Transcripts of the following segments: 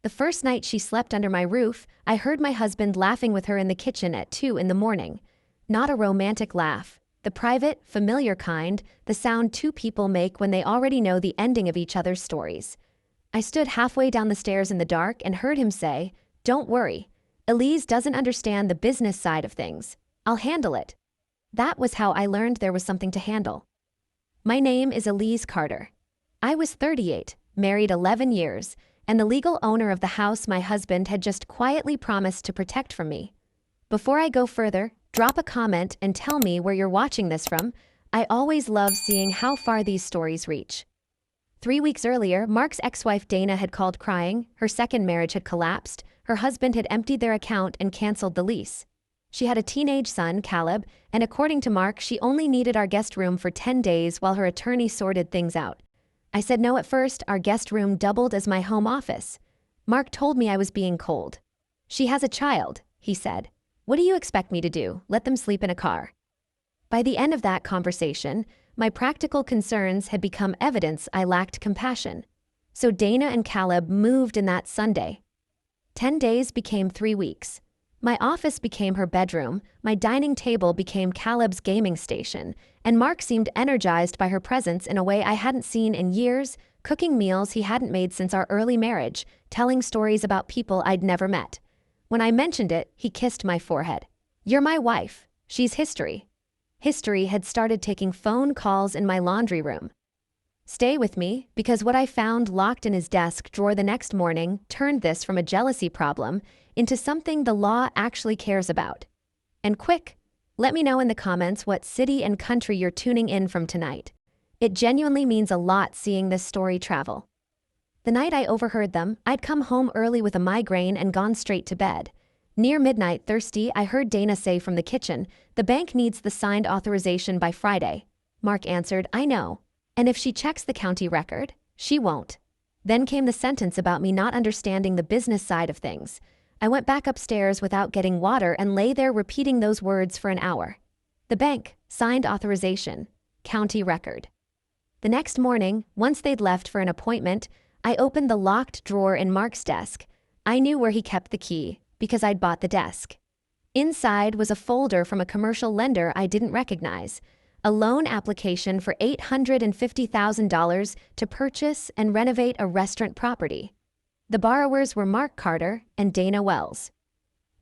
The first night she slept under my roof, I heard my husband laughing with her in the kitchen at 2 in the morning. Not a romantic laugh. The private, familiar kind, the sound two people make when they already know the ending of each other's stories. I stood halfway down the stairs in the dark and heard him say, "Don't worry. Elise doesn't understand the business side of things. I'll handle it." That was how I learned there was something to handle. My name is Elise Carter. I was 38, married 11 years, and the legal owner of the house my husband had just quietly promised to protect from me. Before I go further, drop a comment and tell me where you're watching this from. I always love seeing how far these stories reach. 3 weeks earlier, Mark's ex-wife Dana had called crying. Her second marriage had collapsed. Her husband had emptied their account and canceled the lease. She had a teenage son, Caleb, and according to Mark, she only needed our guest room for 10 days while her attorney sorted things out. I said no at first. Our guest room doubled as my home office. Mark told me I was being cold. "She has a child," he said. "What do you expect me to do, let them sleep in a car?" By the end of that conversation, my practical concerns had become evidence I lacked compassion. So Dana and Caleb moved in that Sunday. 10 days became 3 weeks. My office became her bedroom, my dining table became Caleb's gaming station, and Mark seemed energized by her presence in a way I hadn't seen in years, cooking meals he hadn't made since our early marriage, telling stories about people I'd never met. When I mentioned it, he kissed my forehead. "You're my wife. She's history." History had started taking phone calls in my laundry room. Stay with me, because what I found locked in his desk drawer the next morning turned this from a jealousy problem into something the law actually cares about. And quick, let me know in the comments what city and country you're tuning in from tonight. It genuinely means a lot seeing this story travel. The night I overheard them, I'd come home early with a migraine and gone straight to bed. Near midnight, thirsty, I heard Dana say from the kitchen, "The bank needs the signed authorization by Friday." Mark answered, "I know. And if she checks the county record, she won't." Then came the sentence about me not understanding the business side of things. I went back upstairs without getting water and lay there repeating those words for an hour. The bank, signed authorization, county record. The next morning, once they'd left for an appointment, I opened the locked drawer in Mark's desk. I knew where he kept the key, because I'd bought the desk. Inside was a folder from a commercial lender I didn't recognize, a loan application for $850,000 to purchase and renovate a restaurant property. The borrowers were Mark Carter and Dana Wells.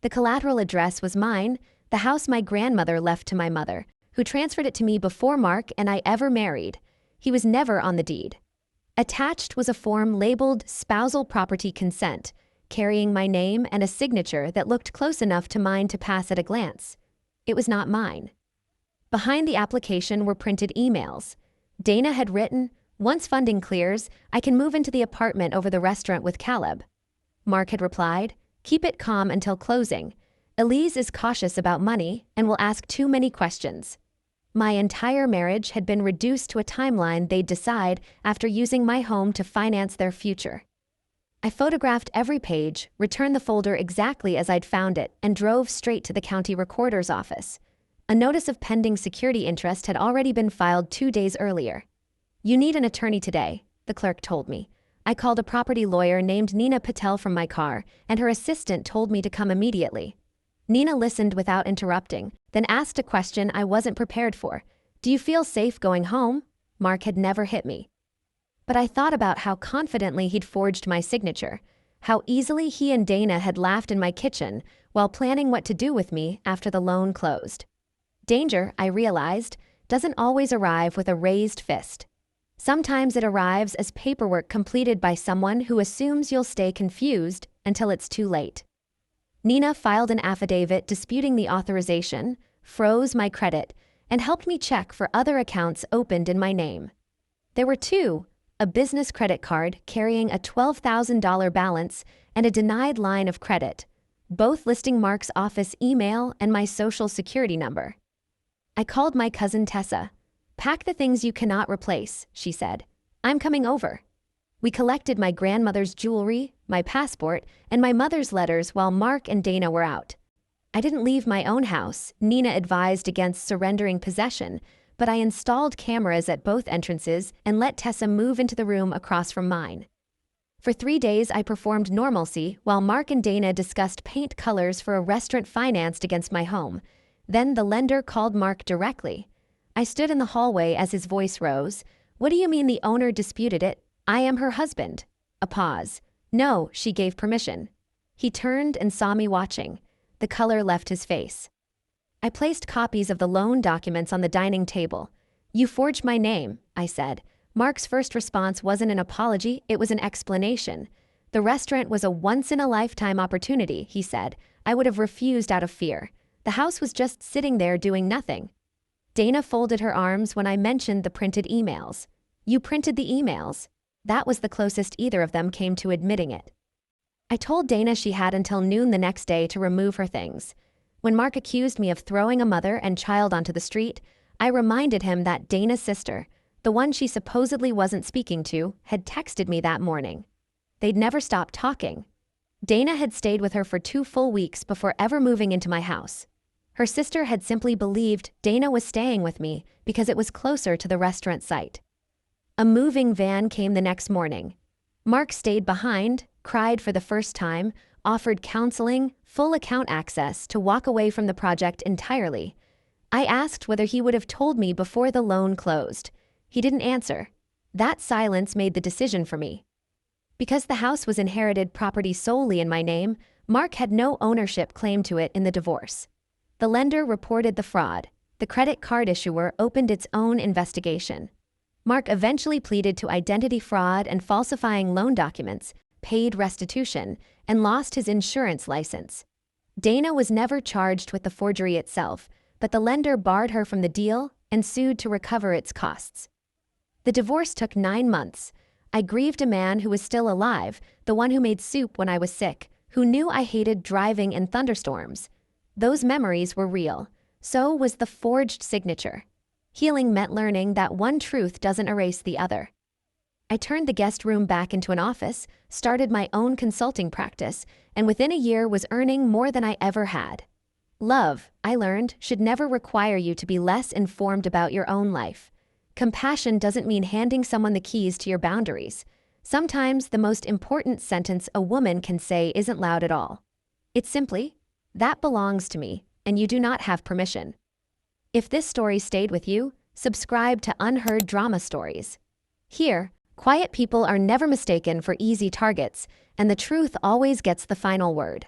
The collateral address was mine, the house my grandmother left to my mother, who transferred it to me before Mark and I ever married. He was never on the deed. Attached was a form labeled Spousal Property Consent, carrying my name and a signature that looked close enough to mine to pass at a glance. It was not mine. Behind the application were printed emails. Dana had written, "Once funding clears, I can move into the apartment over the restaurant with Caleb." Mark had replied, "Keep it calm until closing. Elise is cautious about money and will ask too many questions." My entire marriage had been reduced to a timeline they'd decide after using my home to finance their future. I photographed every page, returned the folder exactly as I'd found it, and drove straight to the county recorder's office. A notice of pending security interest had already been filed 2 days earlier. "You need an attorney today," the clerk told me. I called a property lawyer named Nina Patel from my car, and her assistant told me to come immediately. Nina listened without interrupting, then asked a question I wasn't prepared for. "Do you feel safe going home?" Mark had never hit me. But I thought about how confidently he'd forged my signature, how easily he and Dana had laughed in my kitchen while planning what to do with me after the loan closed. Danger, I realized, doesn't always arrive with a raised fist. Sometimes it arrives as paperwork completed by someone who assumes you'll stay confused until it's too late. Nina filed an affidavit disputing the authorization, froze my credit, and helped me check for other accounts opened in my name. There were 2, a business credit card carrying a $12,000 balance and a denied line of credit, both listing Mark's office email and my social security number. I called my cousin Tessa. "Pack the things you cannot replace," she said. "I'm coming over." We collected my grandmother's jewelry, my passport, and my mother's letters while Mark and Dana were out. I didn't leave my own house. Nina advised against surrendering possession, but I installed cameras at both entrances and let Tessa move into the room across from mine. For 3 days, I performed normalcy while Mark and Dana discussed paint colors for a restaurant financed against my home. Then the lender called Mark directly. I stood in the hallway as his voice rose. "What do you mean the owner disputed it? I am her husband." A pause. "No, she gave permission." He turned and saw me watching. The color left his face. I placed copies of the loan documents on the dining table. "You forged my name," I said. Mark's first response wasn't an apology, it was an explanation. "The restaurant was a once-in-a-lifetime opportunity," he said. "I would have refused out of fear. The house was just sitting there doing nothing." Dana folded her arms when I mentioned the printed emails. "You printed the emails?" That was the closest either of them came to admitting it. I told Dana she had until noon the next day to remove her things. When Mark accused me of throwing a mother and child onto the street, I reminded him that Dana's sister, the one she supposedly wasn't speaking to, had texted me that morning. They'd never stopped talking. Dana had stayed with her for 2 full weeks before ever moving into my house. Her sister had simply believed Dana was staying with me because it was closer to the restaurant site. A moving van came the next morning. Mark stayed behind, cried for the first time, offered counseling, full account access to walk away from the project entirely. I asked whether he would have told me before the loan closed. He didn't answer. That silence made the decision for me. Because the house was inherited property solely in my name, Mark had no ownership claim to it in the divorce. The lender reported the fraud. The credit card issuer opened its own investigation. Mark eventually pleaded to identity fraud and falsifying loan documents, paid restitution, and lost his insurance license. Dana was never charged with the forgery itself, but the lender barred her from the deal and sued to recover its costs. The divorce took 9 months. I grieved a man who was still alive, the one who made soup when I was sick, who knew I hated driving in thunderstorms. Those memories were real. So was the forged signature. Healing meant learning that one truth doesn't erase the other. I turned the guest room back into an office, started my own consulting practice, and within a year was earning more than I ever had. Love, I learned, should never require you to be less informed about your own life. Compassion doesn't mean handing someone the keys to your boundaries. Sometimes the most important sentence a woman can say isn't loud at all. It's simply, "That belongs to me, and you do not have permission." If this story stayed with you, subscribe to Unheard Drama Stories. Here, quiet people are never mistaken for easy targets, and the truth always gets the final word.